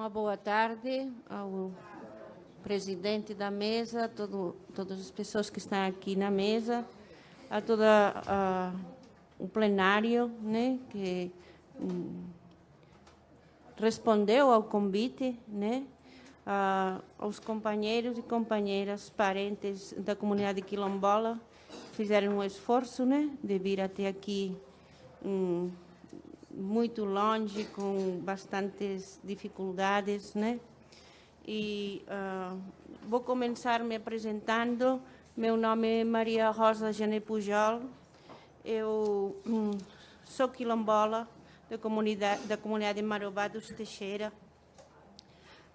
Uma boa tarde ao presidente da mesa, todas as pessoas que estão aqui na mesa, a todo o plenário, né, que respondeu ao convite, né, aos companheiros e companheiras, parentes da comunidade quilombola, fizeram um esforço, né, de vir até aqui muito longe, com bastantes dificuldades, né? E vou começar me apresentando. Meu nome é Maria Rosa Jané Pujol. Eu sou quilombola da comunidade Marobá dos Teixeira.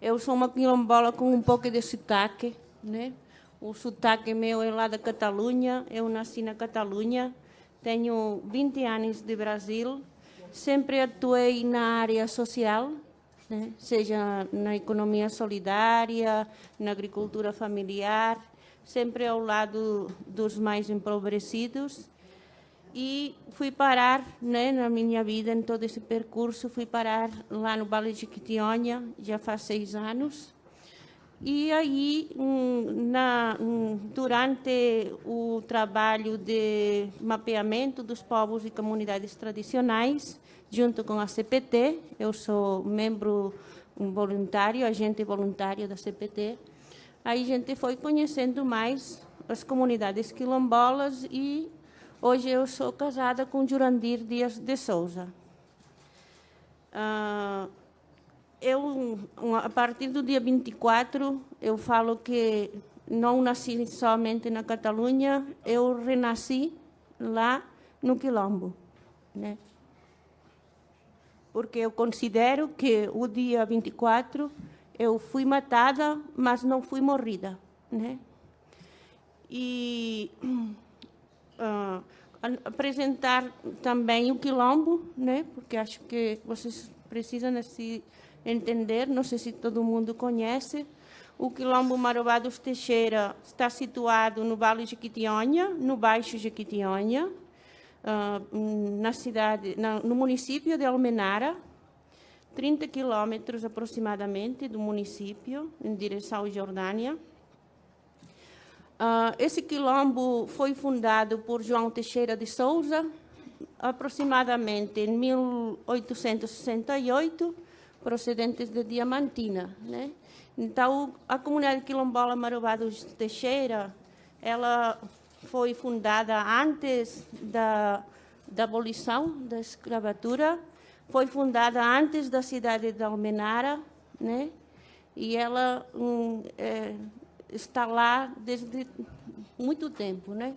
Eu sou uma quilombola com um pouco de sotaque, né? O sotaque meu é lá da Catalunha. Eu nasci na Catalunha. Tenho 20 anos de Brasil. Sempre atuei na área social, né? Seja na economia solidária, na agricultura familiar, sempre ao lado dos mais empobrecidos. E fui parar, né, na minha vida, em todo esse percurso, fui parar lá no Vale de Jequitinhonha, já faz 6 anos. E aí, durante o trabalho de mapeamento dos povos e comunidades tradicionais, junto com a CPT, eu sou membro voluntário, agente voluntário da CPT, aí a gente foi conhecendo mais as comunidades quilombolas e hoje eu sou casada com Jurandir Dias de Souza. A partir do dia 24, eu falo que não nasci somente na Catalunha, eu renasci lá no Quilombo, né? Porque eu considero que o dia 24 eu fui matada, mas não fui morrida, né? E apresentar também o Quilombo, né? Porque acho que vocês precisam entender, não sei se todo mundo conhece, o Quilombo Marobá dos Teixeira está situado no Vale de Jequitinhonha, no Baixo Jequitinhonha, no município de Almenara, 30 quilômetros aproximadamente do município, em direção à Jordânia. Esse quilombo foi fundado por João Teixeira de Souza, aproximadamente em 1868, procedentes de Diamantina, né? Então, a comunidade quilombola Marobá dos Teixeira, ela foi fundada antes da abolição da escravatura, foi fundada antes da cidade de Almenara, né? E ela está lá desde muito tempo, né?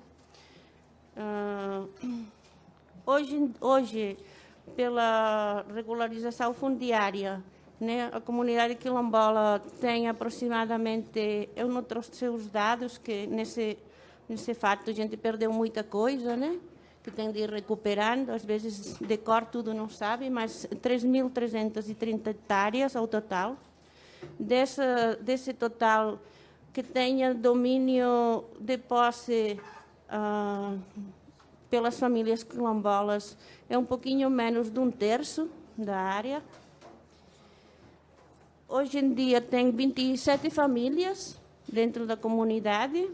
Hoje, pela regularização fundiária, né, a comunidade quilombola tem aproximadamente, eu não trouxe os dados, que nesse fato a gente perdeu muita coisa, né, que tem de ir recuperando, às vezes de cor tudo não sabe, mas 3.330 hectares ao total. Desse total, que tenha domínio de posse pelas famílias quilombolas, é um pouquinho menos de 1/3 da área. Hoje em dia tem 27 famílias dentro da comunidade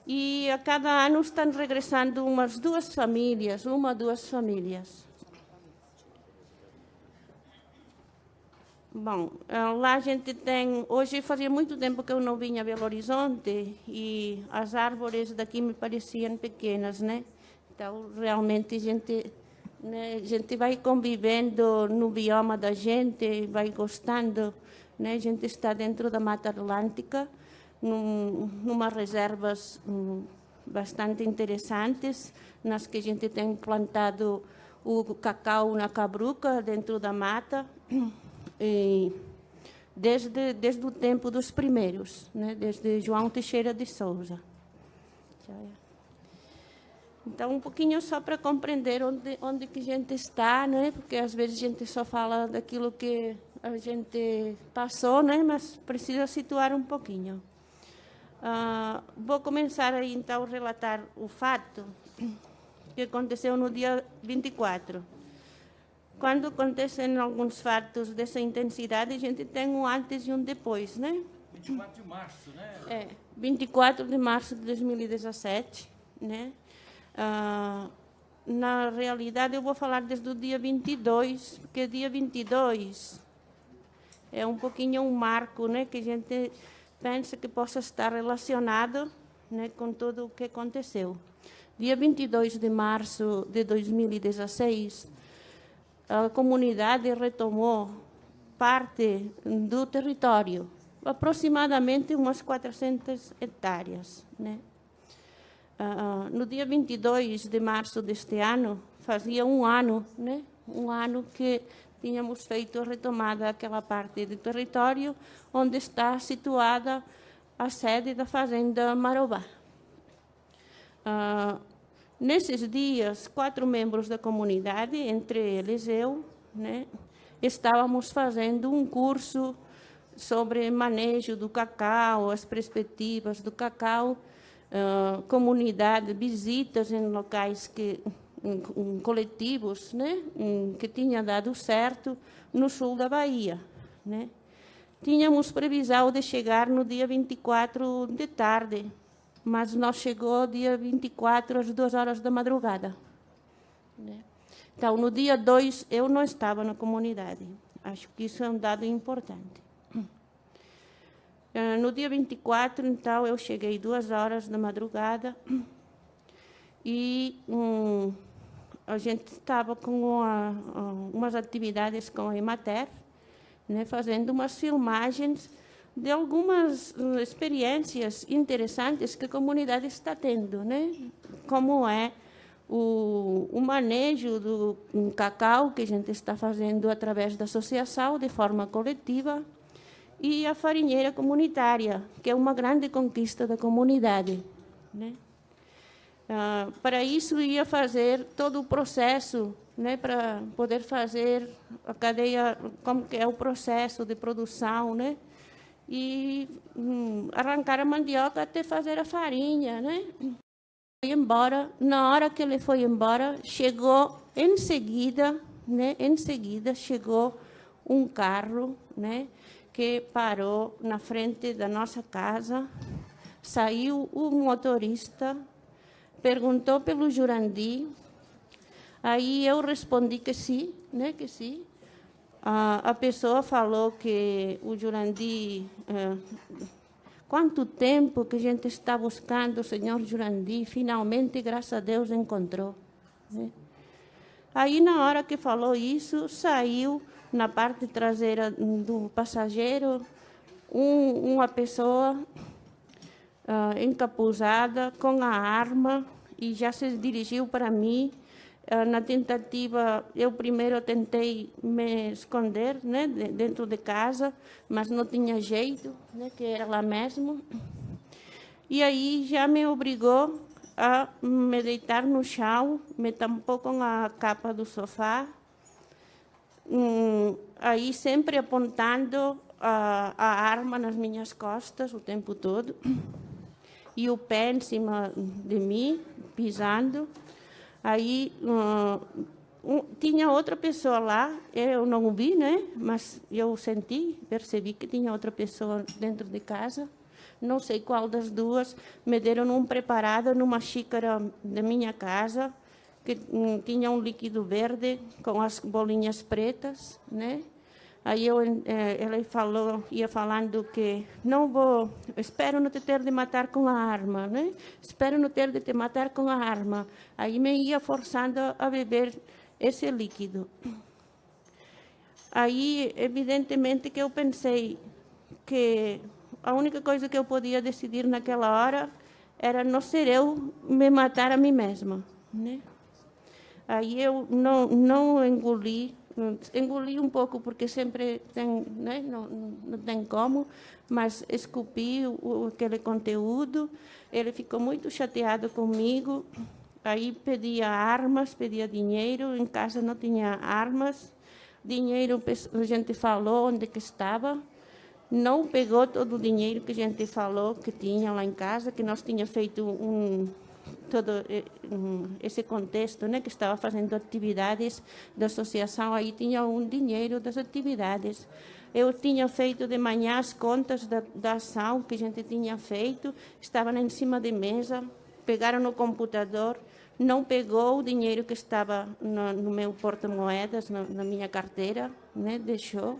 e a cada ano estão regressando uma ou duas famílias. Bom, lá a gente tem... Hoje fazia muito tempo que eu não vinha a Belo Horizonte e as árvores daqui me pareciam pequenas, né? Então, realmente, a gente vai convivendo no bioma da gente, vai gostando, né? A gente está dentro da Mata Atlântica, numa reservas bastante interessantes, nas que a gente tem plantado o cacau na cabruca, dentro da mata, e desde o tempo dos primeiros, né? Desde João Teixeira de Souza. Então, um pouquinho só para compreender onde que a gente está, né? Porque às vezes a gente só fala daquilo que a gente passou, né? Mas precisa situar um pouquinho. Vou começar aí, então, a relatar o fato que aconteceu no dia 24. quando acontecem alguns fatos dessa intensidade, a gente tem um antes e um depois, né? 24 de março, né? É, 24 de março de 2017, né? Na realidade, eu vou falar desde o dia 22, porque dia 22 é um pouquinho um marco, né, que a gente pensa que possa estar relacionado, né, com tudo o que aconteceu. Dia 22 de março de 2016, a comunidade retomou parte do território, aproximadamente umas 400 hectares, né? No dia 22 de março deste ano, fazia um ano, né? Um ano que tínhamos feito a retomada daquela parte do território onde está situada a sede da Fazenda Marobá. Nesses dias, 4 membros da comunidade, entre eles eu, né, estávamos fazendo um curso sobre manejo do cacau, as perspectivas do cacau, comunidade, visitas em locais em coletivos, né, que tinha dado certo no sul da Bahia, né. Tínhamos previsão de chegar no dia 24 de tarde, mas nós chegou dia 24 às 2 horas da madrugada, né. Então, no dia 2, eu não estava na comunidade. Acho que isso é um dado importante. No dia 24, então, eu cheguei 2 horas da madrugada e a gente estava com umas atividades com a Emater, né, fazendo umas filmagens de algumas experiências interessantes que a comunidade está tendo, né? Como é o manejo do cacau que a gente está fazendo através da associação, de forma coletiva, e a farinheira comunitária, que é uma grande conquista da comunidade, né? Para isso, ia fazer todo o processo, né, para poder fazer a cadeia, como que é o processo de produção, né? E arrancar a mandioca até fazer a farinha, né? Foi embora. Na hora que ele foi embora, chegou em seguida, né? Em seguida chegou um carro, né, que parou na frente da nossa casa. Saiu o motorista, perguntou pelo Jurandir. Aí eu respondi que sim, né, que sim. A pessoa falou que o Jurandir, quanto tempo que a gente está buscando o senhor Jurandir, finalmente, graças a Deus, encontrou, né? Aí, na hora que falou isso, saiu na parte traseira do passageiro uma pessoa encapuzada com a arma e já se dirigiu para mim. Na tentativa, eu primeiro tentei me esconder, né, dentro de casa, mas não tinha jeito, né, que era lá mesmo. E aí já me obrigou a me deitar no chão, me tampou com a capa do sofá, aí sempre apontando a arma nas minhas costas o tempo todo, e o pé em cima de mim, pisando. Aí tinha outra pessoa lá, eu não vi, né? Mas eu senti, percebi que tinha outra pessoa dentro de casa. Não sei qual das duas. Me deram um preparado numa xícara da minha casa, que tinha um líquido verde com as bolinhas pretas, né? Aí ela falou, ia falando que não vou, espero não te ter de matar com a arma, né? Espero não ter de te matar com a arma. Aí me ia forçando a beber esse líquido. Aí, evidentemente, que eu pensei que a única coisa que eu podia decidir naquela hora era não ser eu me matar a mim mesma, né? Aí eu não engoli um pouco, porque sempre tem, né? Não tem como, mas esculpi aquele conteúdo. Ele ficou muito chateado comigo. Aí pedia armas, pedia dinheiro. Em casa não tinha armas. Dinheiro, a gente falou onde que estava. Não pegou todo o dinheiro que a gente falou que tinha lá em casa, que nós tínhamos feito todo esse contexto, né, que estava fazendo atividades da associação, aí tinha um dinheiro das atividades. Eu tinha feito de manhã as contas da ação que a gente tinha feito, estavam em cima da mesa, pegaram no computador, não pegou o dinheiro que estava no meu porta-moedas, na minha carteira, né, deixou.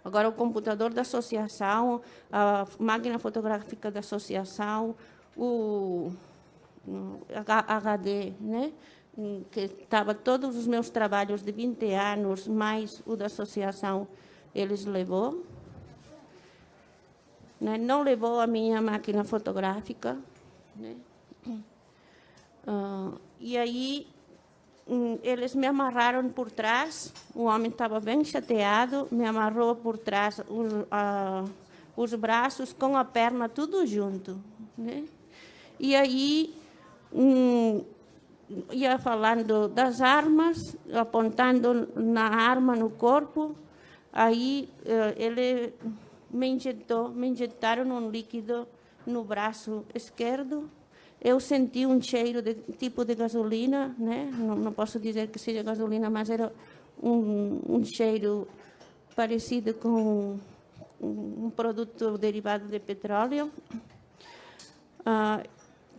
Agora, o computador da associação, a máquina fotográfica da associação, o HD, né? Que estava todos os meus trabalhos de 20 anos, mais o da associação, eles levou. Né? Não levou a minha máquina fotográfica. Né? E aí, eles me amarraram por trás, o homem estava bem chateado, me amarrou por trás os braços com a perna tudo junto. Né? E aí, ia falando das armas, apontando na arma no corpo, aí ele me injetaram um líquido no braço esquerdo. Eu senti um cheiro de tipo de gasolina, né? Não posso dizer que seja gasolina, mas era um cheiro parecido com um produto derivado de petróleo.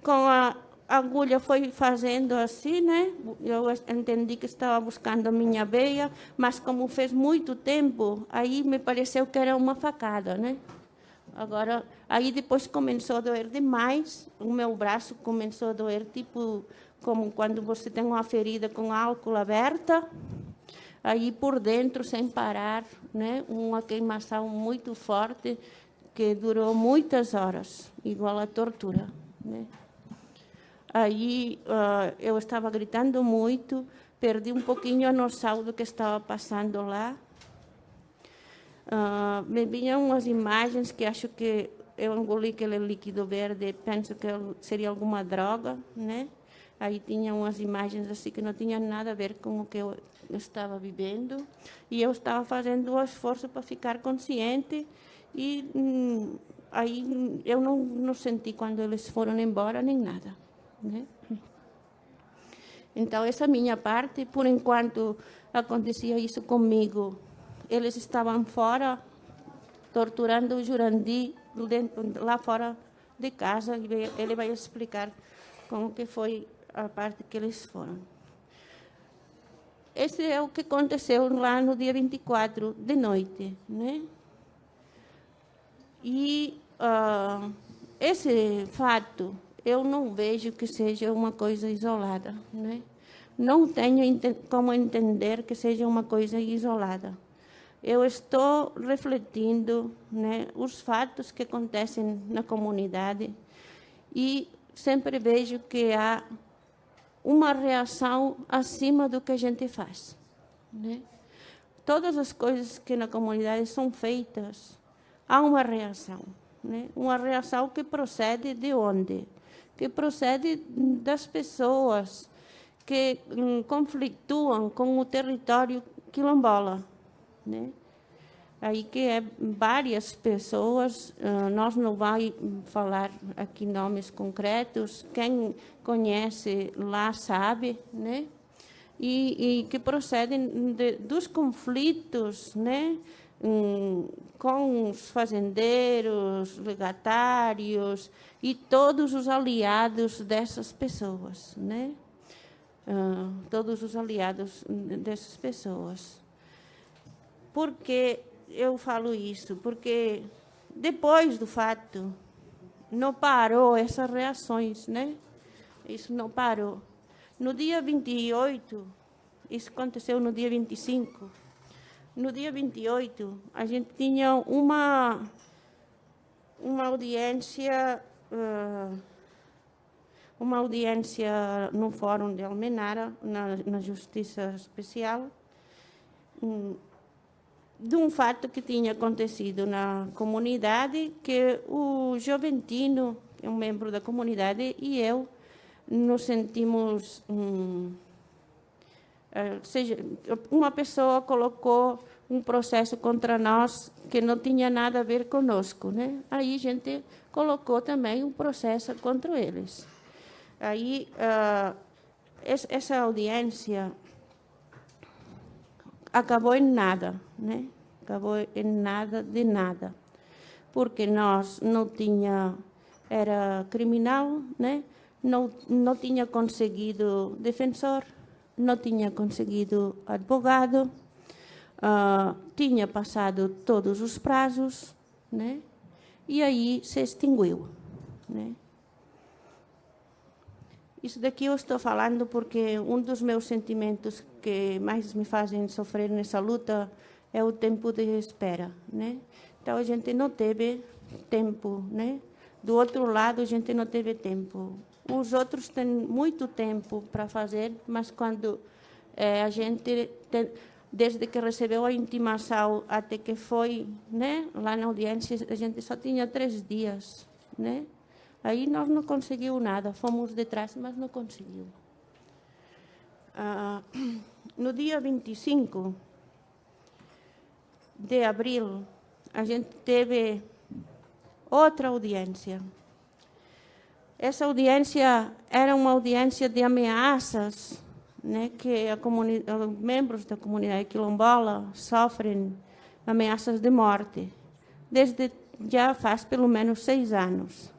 Com a agulha foi fazendo assim, né? Eu entendi que estava buscando a minha veia, mas como fez muito tempo, aí me pareceu que era uma facada, né? Agora, aí depois começou a doer demais, o meu braço começou a doer, tipo, como quando você tem uma ferida com álcool aberta, aí por dentro, sem parar, né? Uma queimação muito forte, que durou muitas horas, igual a tortura, né? Aí eu estava gritando muito, perdi um pouquinho a noção do que estava passando lá. Me vinham umas imagens que acho que eu engoli aquele líquido verde, penso que seria alguma droga, né? Aí tinha umas imagens assim que não tinham nada a ver com o que eu estava vivendo. E eu estava fazendo um esforço para ficar consciente e aí eu não senti quando eles foram embora nem nada. Né? Então, essa minha parte, por enquanto acontecia isso comigo, eles estavam fora, torturando o Jurandir lá fora de casa, e ele vai explicar como que foi a parte que eles foram. Esse é o que aconteceu lá no dia 24 de noite, né? E esse fato, eu não vejo que seja uma coisa isolada, né? Não tenho como entender que seja uma coisa isolada. Eu estou refletindo, né, os fatos que acontecem na comunidade e sempre vejo que há uma reação acima do que a gente faz. Né? Todas as coisas que na comunidade são feitas, há uma reação. Né? Uma reação que procede de onde? Que procede das pessoas que conflituam com o território quilombola. Né? Aí que é várias pessoas, nós não vamos falar aqui nomes concretos, quem conhece lá sabe, né? E que procedem dos conflitos, né? Com os fazendeiros, legatários e todos os aliados dessas pessoas, né? Todos os aliados dessas pessoas. Por que eu falo isso? Porque depois do fato, não parou essas reações, né? Isso não parou. No dia 28, isso aconteceu no dia 25, no dia 28, a gente tinha uma audiência no Fórum de Almenara, na Justiça Especial, de um fato que tinha acontecido na comunidade, que o Joventino, que é um membro da comunidade, e eu nos sentimos... seja, uma pessoa colocou um processo contra nós que não tinha nada a ver conosco, né? Aí a gente colocou também um processo contra eles. Aí, essa audiência acabou em nada, né? Acabou em nada de nada, porque nós não tinha, era criminal, né? Não tinha conseguido defensor, não tinha conseguido advogado, tinha passado todos os prazos, né? E aí se extinguiu, né? Isso daqui eu estou falando porque um dos meus sentimentos que mais me fazem sofrer nessa luta é o tempo de espera, né? Então a gente não teve tempo, né? Do outro lado a gente não teve tempo. Os outros têm muito tempo para fazer, mas quando a gente desde que recebeu a intimação até que foi, né, lá na audiência, a gente só tinha 3 dias, né? Aí nós não conseguimos nada, fomos de trás, mas não conseguimos. No dia 25 de abril, a gente teve outra audiência. Essa audiência era uma audiência de ameaças, né, que os membros da comunidade quilombola sofrem ameaças de morte, desde já faz pelo menos 6 anos.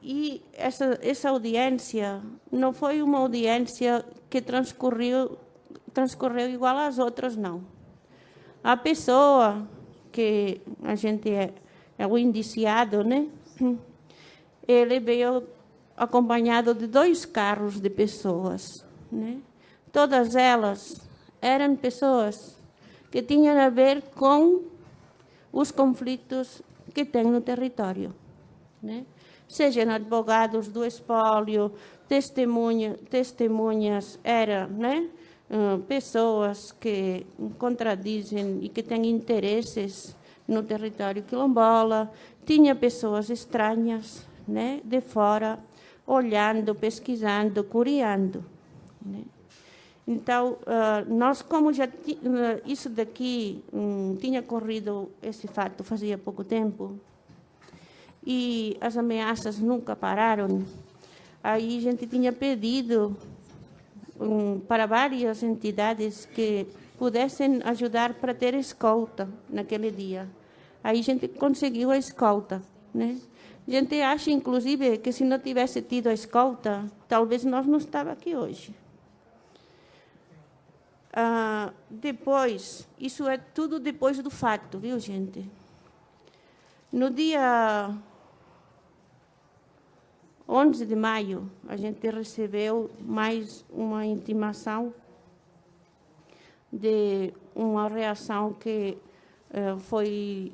E essa audiência não foi uma audiência que transcorreu igual às outras, não. A pessoa que a gente é o indiciado, né? Ele veio acompanhado de 2 carros de pessoas, né? Todas elas eram pessoas que tinham a ver com os conflitos que tem no território, né? Sejam advogados do espólio, testemunhas, eram, né? Pessoas que contradizem e que têm interesses no território quilombola, tinha pessoas estranhas, né? De fora, olhando, pesquisando, curiando, né? Então, nós, como já isso daqui tinha corrido, esse fato fazia pouco tempo, e as ameaças nunca pararam, aí a gente tinha pedido para várias entidades que pudessem ajudar para ter escolta naquele dia. Aí a gente conseguiu a escolta, né? A gente acha, inclusive, que se não tivesse tido a escolta, talvez nós não estávamos aqui hoje. Depois, isso é tudo depois do fato, viu, gente? No dia 11 de maio, a gente recebeu mais uma intimação de uma reação que foi...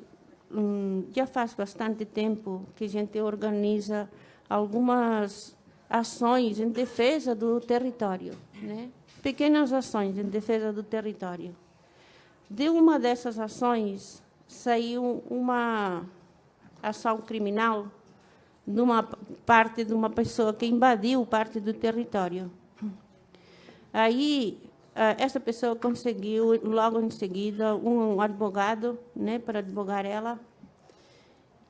já faz bastante tempo que a gente organiza algumas ações em defesa do território, né? Pequenas ações em defesa do território. De uma dessas ações, saiu uma ação criminal numa parte de uma pessoa que invadiu parte do território. Aí, essa pessoa conseguiu, logo em seguida, um advogado, né, para advogar ela,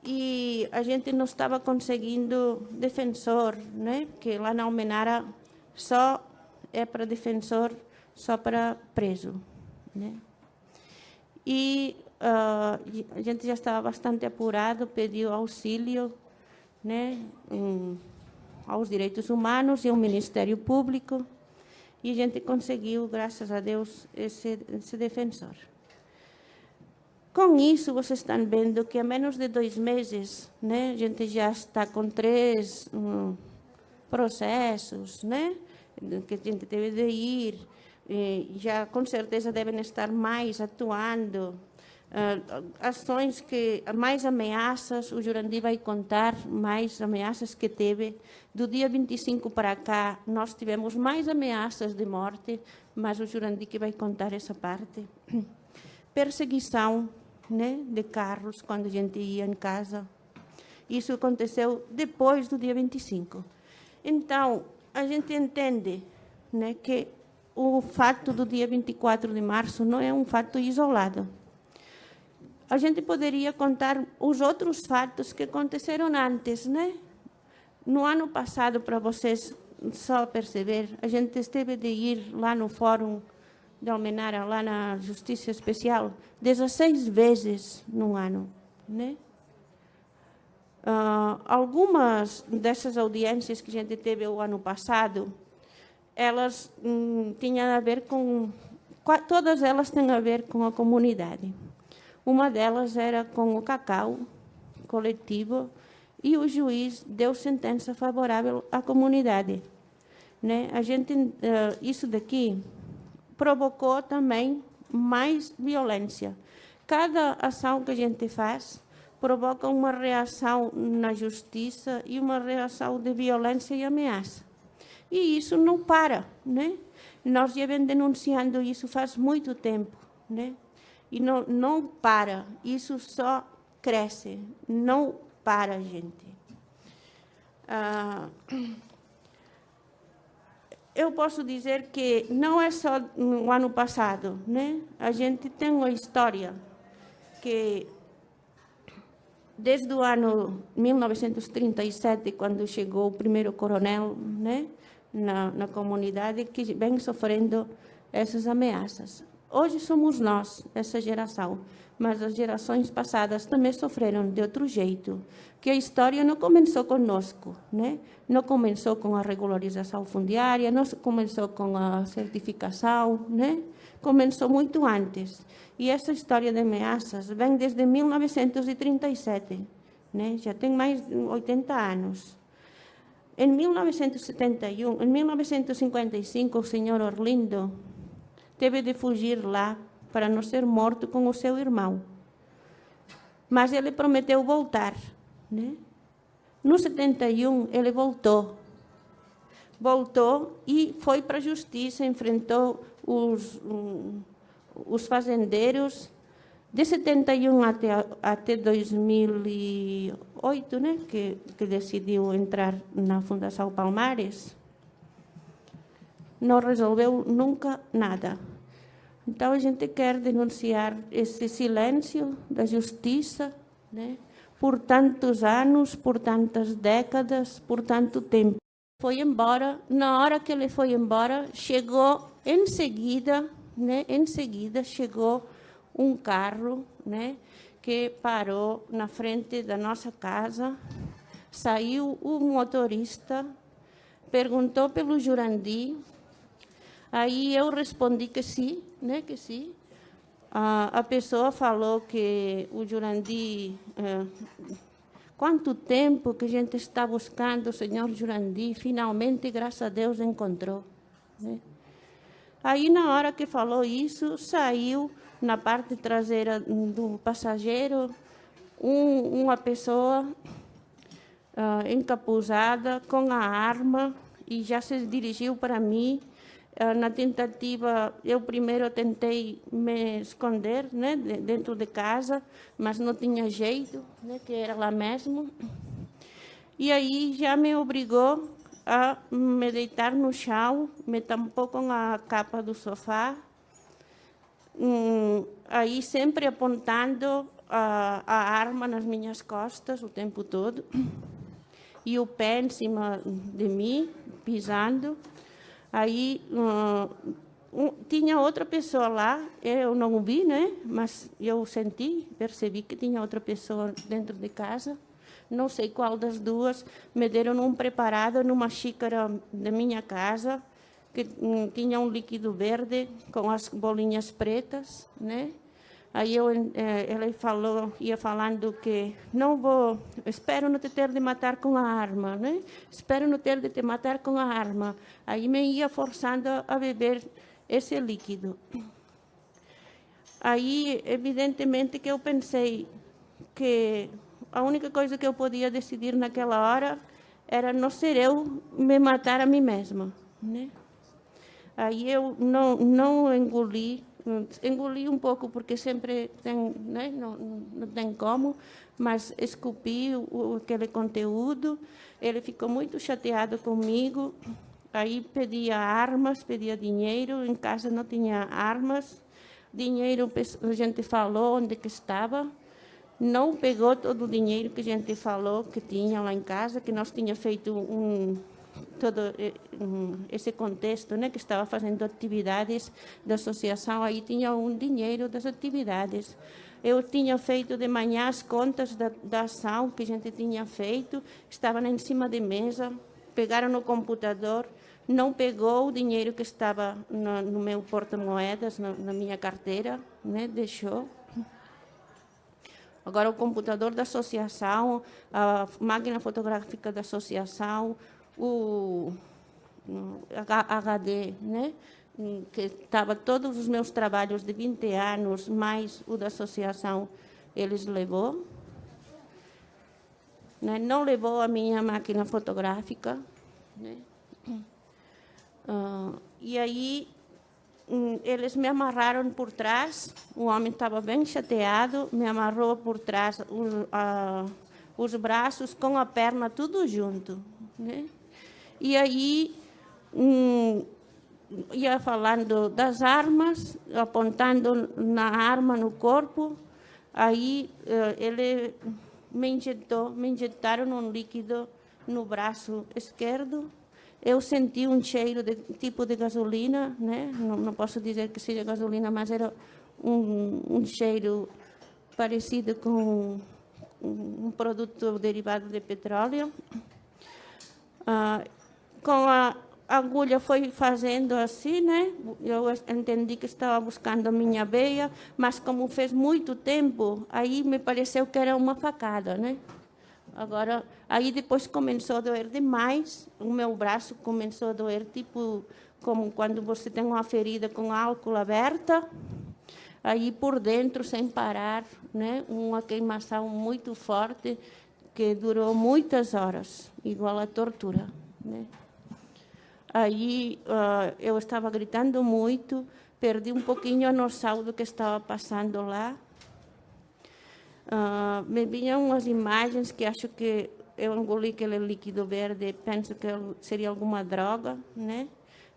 e a gente não estava conseguindo defensor, né, porque lá na Almenara só é para defensor, só para preso, né. E a gente já estava bastante apurado, pediu auxílio, né, aos direitos humanos e ao Ministério Público, e a gente conseguiu, graças a Deus, esse defensor. Com isso, vocês estão vendo que há menos de 2 meses, né, a gente já está com 3 processos, né, que a gente teve de ir, já com certeza devem estar mais atuando, ações que, mais ameaças, o Jurandir vai contar mais ameaças que teve. Do dia 25 para cá, nós tivemos mais ameaças de morte, mas o Jurandir que vai contar essa parte. Perseguição, né, de carros quando a gente ia em casa. Isso aconteceu depois do dia 25. Então, a gente entende, né, que o fato do dia 24 de março não é um fato isolado. A gente poderia contar os outros fatos que aconteceram antes, né? No ano passado, para vocês só perceber, a gente esteve de ir lá no Fórum de Almenara, lá na Justiça Especial, 16 vezes no ano, né? Algumas dessas audiências que a gente teve o ano passado, elas tinham a ver com... Todas elas têm a ver com a comunidade. Uma delas era com o cacau coletivo e o juiz deu sentença favorável à comunidade, né? Isso daqui provocou também mais violência. Cada ação que a gente faz provoca uma reação na justiça e uma reação de violência e ameaça. E isso não para, né? Nós já vem denunciando isso faz muito tempo, né? E não para, isso só cresce, não para, gente. Eu posso dizer que não é só no ano passado, né? A gente tem uma história que, desde o ano 1937, quando chegou o primeiro coronel, né, na comunidade, que vem sofrendo essas ameaças. Hoje somos nós, essa geração, mas as gerações passadas também sofreram de outro jeito, que a história não começou conosco, né? Não começou com a regularização fundiária, não começou com a certificação, né? Começou muito antes. E essa história de ameaças vem desde 1937, né? Já tem mais de 80 anos. Em 1955, o senhor Orlindo teve de fugir lá para não ser morto com o seu irmão. Mas ele prometeu voltar, né? No 71, ele voltou. Voltou e foi para a justiça, enfrentou os fazendeiros. De 71 até 2008, né, que decidiu entrar na Fundação Palmares, não resolveu nunca nada. Então, a gente quer denunciar esse silêncio da justiça, né, por tantos anos, por tantas décadas, por tanto tempo. Foi embora, na hora que ele foi embora, chegou em seguida, né, chegou um carro, né, que parou na frente da nossa casa, saiu o motorista, perguntou pelo Jurandir. Aí eu respondi que sim, né, que sim. A pessoa falou que o Jurandir... quanto tempo que a gente está buscando o senhor Jurandir, finalmente, graças a Deus, encontrou, né? Aí, na hora que falou isso, saiu na parte traseira do passageiro uma pessoa encapuzada com a arma e já se dirigiu para mim. Na tentativa, eu primeiro tentei me esconder, né, dentro de casa, mas não tinha jeito, né, que era lá mesmo. E aí já me obrigou a me deitar no chão, me tampou com a capa do sofá, aí sempre apontando a arma nas minhas costas o tempo todo, e o pé em cima de mim, pisando. Aí tinha outra pessoa lá, eu não vi, né? Mas eu percebi que tinha outra pessoa dentro de casa. Não sei qual das duas. Me deram um preparado numa xícara da minha casa, que tinha um líquido verde com as bolinhas pretas, né? Aí ela ia falando que espero não te ter de matar com a arma, né? Espero não ter de te matar com a arma. Aí me ia forçando a beber esse líquido. Aí, evidentemente, que eu pensei que a única coisa que eu podia decidir naquela hora era não ser eu me matar a mim mesma, né? Aí eu não engoli um pouco, porque sempre tem, né? Não tem como, mas escupi aquele conteúdo. Ele ficou muito chateado comigo. aí pedia armas, pedia dinheiro, em casa não tinha armas, dinheiro a gente falou onde que estava, não pegou todo o dinheiro que a gente falou que tinha lá em casa, que nós tínhamos feito todo esse contexto, né, que estava fazendo atividades da associação, aí tinha dinheiro das atividades. Eu tinha feito de manhã as contas da ação que a gente tinha feito, estavam em cima da mesa, pegaram no computador, não pegou o dinheiro que estava no meu porta-moedas, na minha carteira, né, deixou. Agora, o computador da associação, a máquina fotográfica da associação, o HD, né? Que estava todos os meus trabalhos de 20 anos, mais o da associação, eles levou. Né? Não levou a minha máquina fotográfica. Né? E aí, eles me amarraram por trás, o homem estava bem chateado, me amarrou por trás os braços com a perna tudo junto. Né? E aí, ia falando das armas, apontando na arma no corpo, aí ele me injetaram um líquido no braço esquerdo. Eu senti um cheiro de tipo de gasolina, né? Não posso dizer que seja gasolina, mas era um cheiro parecido com um produto derivado de petróleo. Com a agulha foi fazendo assim, né? Eu entendi que estava buscando a minha veia, mas como fez muito tempo, aí me pareceu que era uma facada, né? Agora, aí depois começou a doer demais, o meu braço começou a doer, tipo, como quando você tem uma ferida com álcool aberta, aí por dentro, sem parar, né? Uma queimação muito forte, que durou muitas horas, igual a tortura, né? Aí eu estava gritando muito, perdi um pouquinho a noção do que estava passando lá. Me vinham umas imagens que acho que eu engoli aquele líquido verde, penso que seria alguma droga, né?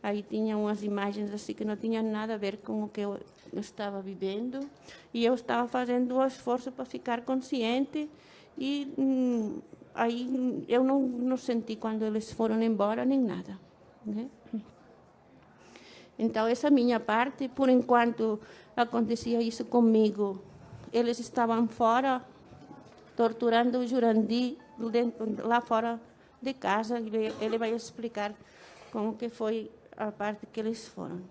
Aí tinha umas imagens assim que não tinham nada a ver com o que eu estava vivendo. E eu estava fazendo um esforço para ficar consciente e aí eu não senti quando eles foram embora nem nada. Né? Então, essa minha parte, por enquanto acontecia isso comigo, eles estavam fora, torturando o Jurandir lá fora de casa. Ele vai explicar como que foi a parte que eles foram.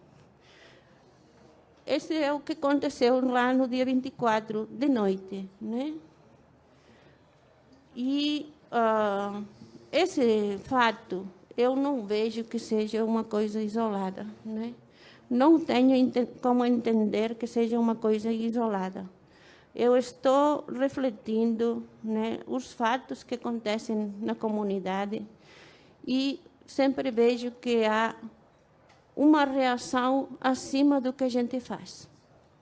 Esse é o que aconteceu lá no dia 24 de noite, né? E esse fato, eu não vejo que seja uma coisa isolada, né? Não tenho como entender que seja uma coisa isolada. Eu estou refletindo, né, os fatos que acontecem na comunidade e sempre vejo que há uma reação acima do que a gente faz.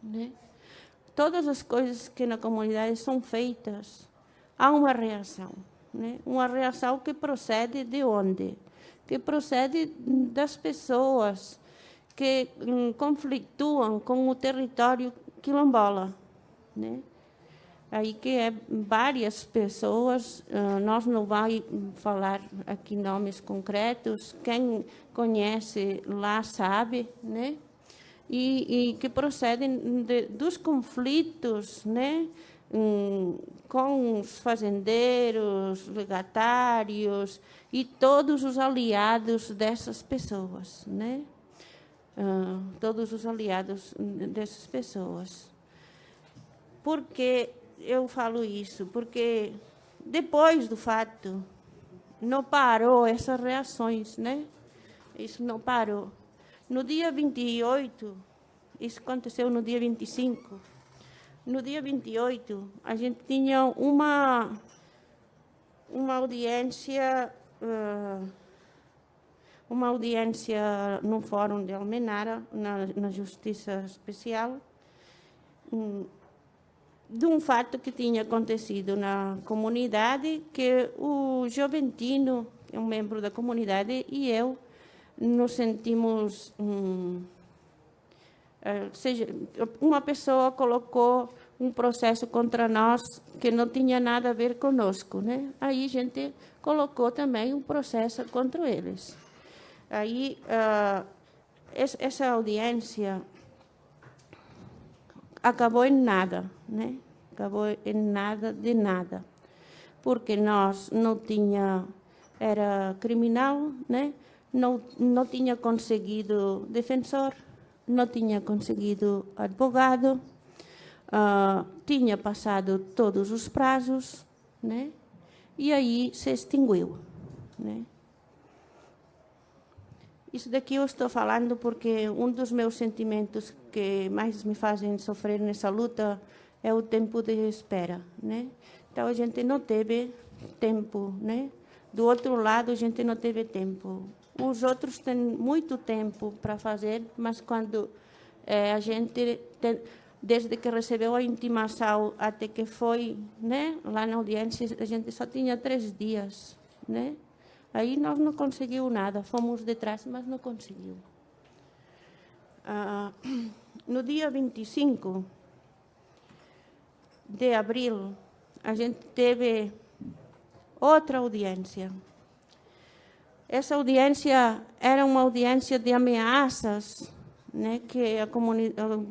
Né? Todas as coisas que na comunidade são feitas, há uma reação. Né? Uma reação que procede de onde? Que procede das pessoas que conflituam com o território quilombola. Né? Aí que é várias pessoas, nós não vamos falar aqui nomes concretos, quem conhece lá sabe, né? E que procedem dos conflitos, né? Com os fazendeiros, legatários e todos os aliados dessas pessoas, né? Todos os aliados dessas pessoas. Por que eu falo isso? Porque depois do fato, não parou essas reações, né? Isso não parou. No dia 28, isso aconteceu no dia 25, no dia 28, a gente tinha uma audiência no Fórum de Almenara, na Justiça Especial, de um fato que tinha acontecido na comunidade, que o Joventino, que é um membro da comunidade, e eu nos sentimos... seja, uma pessoa colocou um processo contra nós que não tinha nada a ver conosco, né? Aí a gente colocou também um processo contra eles. Aí, essa audiência acabou em nada, né? Acabou em nada de nada, porque nós não tinha, era criminal, né? Não tinha conseguido defensor, não tinha conseguido advogado, tinha passado todos os prazos, né? E aí se extinguiu, né? Isso daqui eu estou falando porque um dos meus sentimentos que mais me fazem sofrer nessa luta é o tempo de espera, né? Então, a gente não teve tempo, né? Do outro lado, a gente não teve tempo. Os outros têm muito tempo para fazer, mas quando a gente, desde que recebeu a intimação até que foi, né, lá na audiência, a gente só tinha 3 dias, né? Aí nós não conseguimos nada, fomos de trás, mas não conseguimos. No dia 25 de abril, a gente teve outra audiência. Essa audiência era uma audiência de ameaças, né, que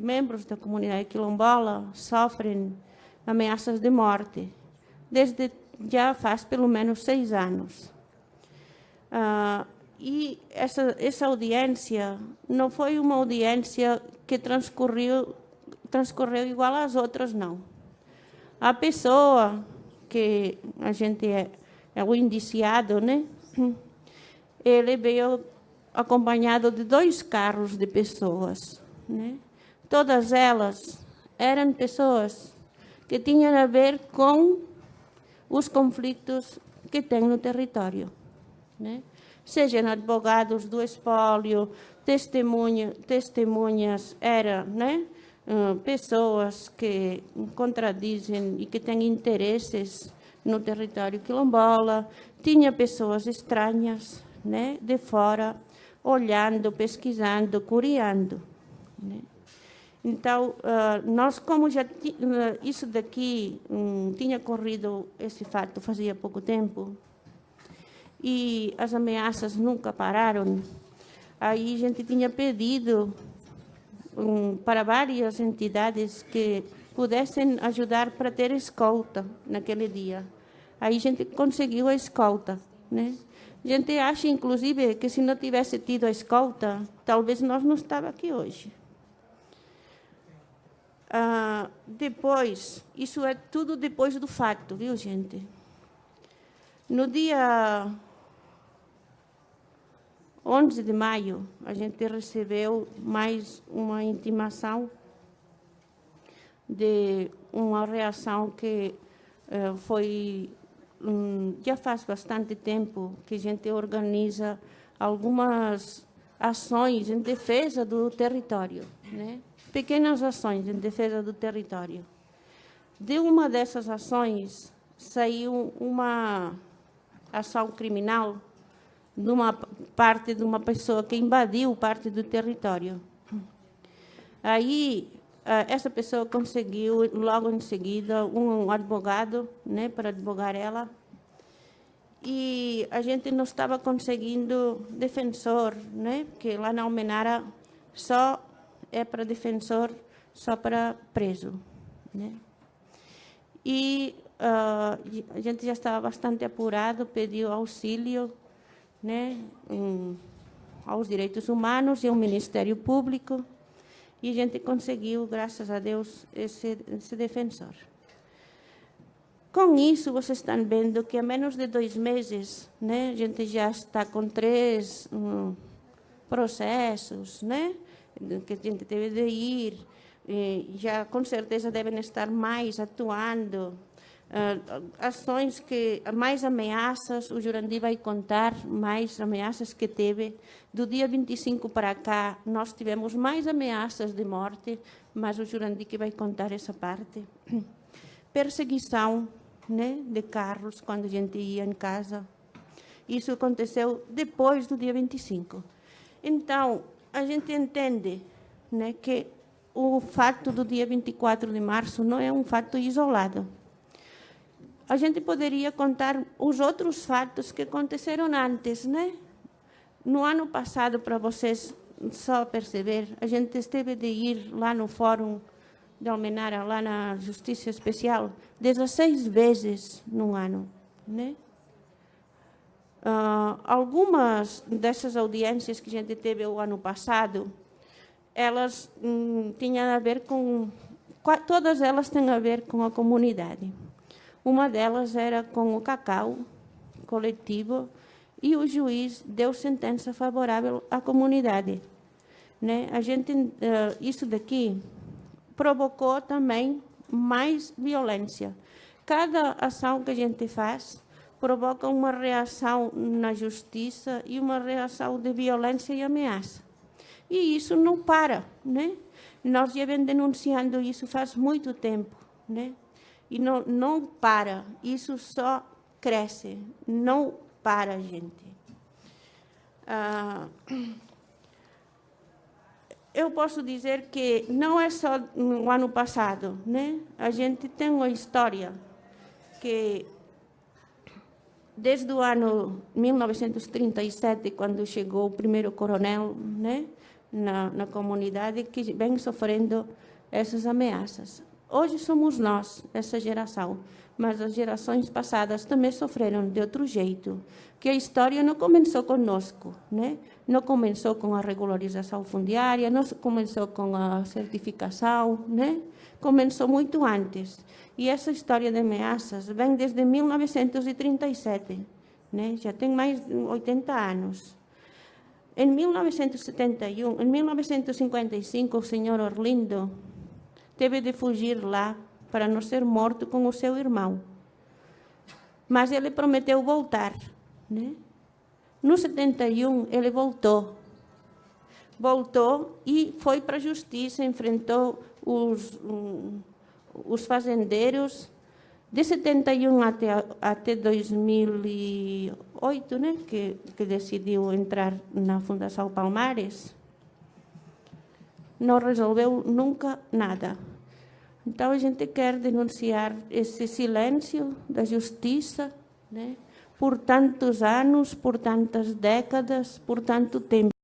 membros da comunidade quilombola sofrem ameaças de morte, desde já faz pelo menos 6 anos. E essa audiência não foi uma audiência que transcorreu igual às outras, não. A pessoa que a gente é o indiciado, né? Ele veio acompanhado de 2 carros de pessoas, né? Todas elas eram pessoas que tinham a ver com os conflitos que tem no território, né? Sejam advogados do espólio, testemunhas, eram, né? Pessoas que contradizem e que têm interesses no território quilombola, tinha pessoas estranhas, né, de fora, olhando, pesquisando, curiando, né? Então, nós, como já isso daqui tinha corrido, esse fato fazia pouco tempo, e as ameaças nunca pararam, aí a gente tinha pedido para várias entidades que pudessem ajudar para ter escolta naquele dia. Aí a gente conseguiu a escolta, né? A gente acha, inclusive, que se não tivesse tido a escolta, talvez nós não estávamos aqui hoje. Depois, isso é tudo depois do fato, viu, gente? No dia 11 de maio, a gente recebeu mais uma intimação de uma reação que foi... já faz bastante tempo que a gente organiza algumas ações em defesa do território, né? Pequenas ações em defesa do território. De uma dessas ações, saiu uma ação criminal de uma parte de uma pessoa que invadiu parte do território. Aí, essa pessoa conseguiu, logo em seguida, um advogado, né, para advogar ela, e a gente não estava conseguindo defensor, né, porque lá na Almenara só é para defensor, só para preso, né? E a gente já estava bastante apurado, pediu auxílio, né, aos direitos humanos e ao Ministério Público, e a gente conseguiu, graças a Deus, esse defensor. Com isso, vocês estão vendo que há menos de 2 meses, né, a gente já está com 3 processos, né, que a gente teve de ir, já com certeza devem estar mais atuando, ações que, mais ameaças, o Jurandir vai contar mais ameaças que teve. Do dia 25 para cá, nós tivemos mais ameaças de morte, mas o Jurandir que vai contar essa parte. Perseguição, né, de carros quando a gente ia em casa. Isso aconteceu depois do dia 25. Então, a gente entende, né, que o fato do dia 24 de março não é um fato isolado. A gente poderia contar os outros fatos que aconteceram antes, né? No ano passado, para vocês só perceber, a gente esteve de ir lá no Fórum de Almenara, lá na Justiça Especial, 16 vezes no ano, né? Algumas dessas audiências que a gente teve o ano passado, elas tinham a ver com... Todas elas têm a ver com a comunidade. Uma delas era com o cacau coletivo e o juiz deu sentença favorável à comunidade, né? Isso daqui provocou também mais violência. Cada ação que a gente faz provoca uma reação na justiça e uma reação de violência e ameaça. E isso não para, né? Nós já vem denunciando isso faz muito tempo, né? E não para, isso só cresce, não para, gente. Eu posso dizer que não é só no ano passado, né? A gente tem uma história que, desde o ano 1937, quando chegou o primeiro coronel, né, na comunidade, que vem sofrendo essas ameaças. Hoje somos nós, essa geração, mas as gerações passadas também sofreram de outro jeito, que a história não começou conosco, né? Não começou com a regularização fundiária, não começou com a certificação, né? Começou muito antes. E essa história de ameaças vem desde 1937, né? Já tem mais de 80 anos. Em 1955, o senhor Orlindo teve de fugir lá para não ser morto com o seu irmão. Mas ele prometeu voltar, né? No 71, ele voltou. Voltou e foi para a justiça, enfrentou os fazendeiros. De 71 até 2008, né, que decidiu entrar na Fundação Palmares, não resolveu nunca nada. Então, a gente quer denunciar esse silêncio da justiça, né, por tantos anos, por tantas décadas, por tanto tempo.